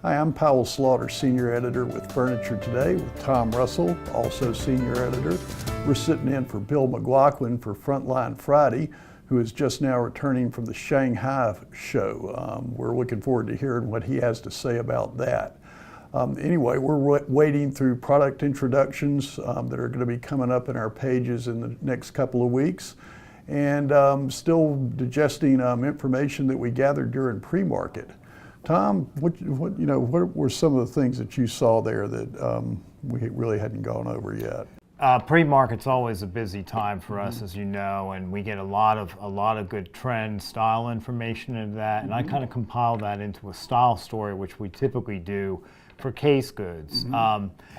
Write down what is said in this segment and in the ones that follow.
Hi, I'm Powell Slaughter, Senior Editor with Furniture Today with Tom Russell, also Senior Editor. We're sitting in for Bill McLaughlin for Frontline Friday, who is just now returning from the Shanghai show. We're looking forward to hearing what he has to say about that. Anyway, we're wading through product introductions that are going to be coming up in our pages in the next couple of weeks, and still digesting information that we gathered during pre-market. Tom, what were some of the things that you saw there that we really hadn't gone over yet? Pre-market's always a busy time for us, as you know, and we get a lot of good trend, style information into that, and I kind of compile that into a style story, which we typically do for case goods.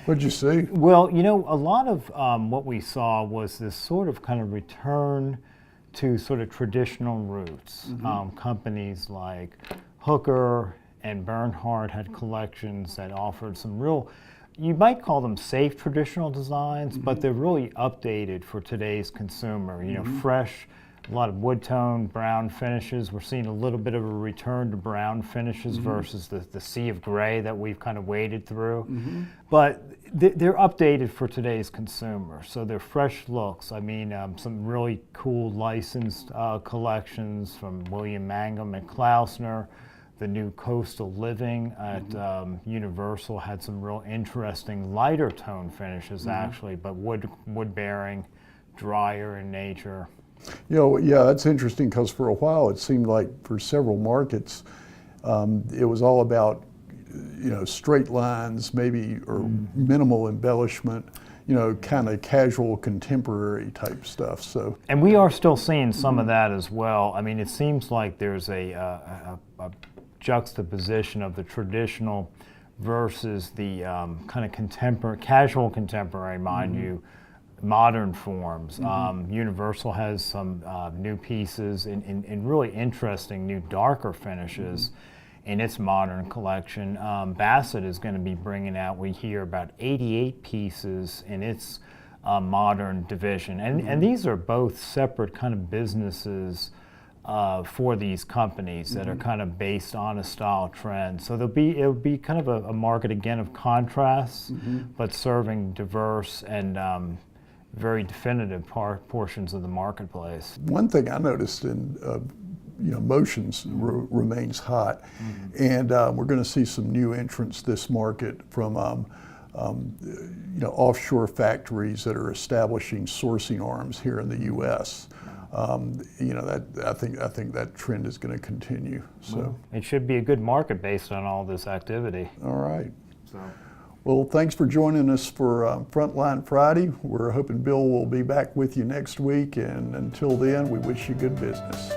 What'd you see? Well, a lot of what we saw was this sort of kind of return to sort of traditional roots. Companies like Hooker and Bernhard had collections that offered some real, you might call them safe traditional designs, but they're really updated for today's consumer. Fresh, a lot of wood tone, brown finishes. We're seeing a little bit of a return to brown finishes versus the sea of gray that we've kind of waded through. But they're updated for today's consumer, so they're fresh looks. I mean, some really cool licensed collections from William Mangum and Klausner. The new Coastal Living at Universal had some real interesting lighter tone finishes, actually, but wood bearing, drier in nature. Yeah, that's interesting because for a while it seemed like for several markets it was all about straight lines, maybe, or minimal embellishment. Kind of casual, contemporary type stuff. So, and we are still seeing some of that as well. I mean, it seems like there's a juxtaposition of the traditional versus the kind of contemporary, casual contemporary, mind you, modern forms. Universal has some new pieces in really interesting new darker finishes in its modern collection. Bassett is going to be bringing out, we hear, about 88 pieces in its modern division. And these are both separate kind of businesses for these companies that are kind of based on a style trend. So it'll be kind of a market again of contrasts, but serving diverse and very definitive portions of the marketplace. One thing I noticed in motions remains hot, and we're going to see some new entrants this market from offshore factories that are establishing sourcing arms here in the U.S. I think that trend is going to continue. So it should be a good market based on all this activity. All right. Well, thanks for joining us for Frontline Friday. We're hoping Bill will be back with you next week, and until then, we wish you good business.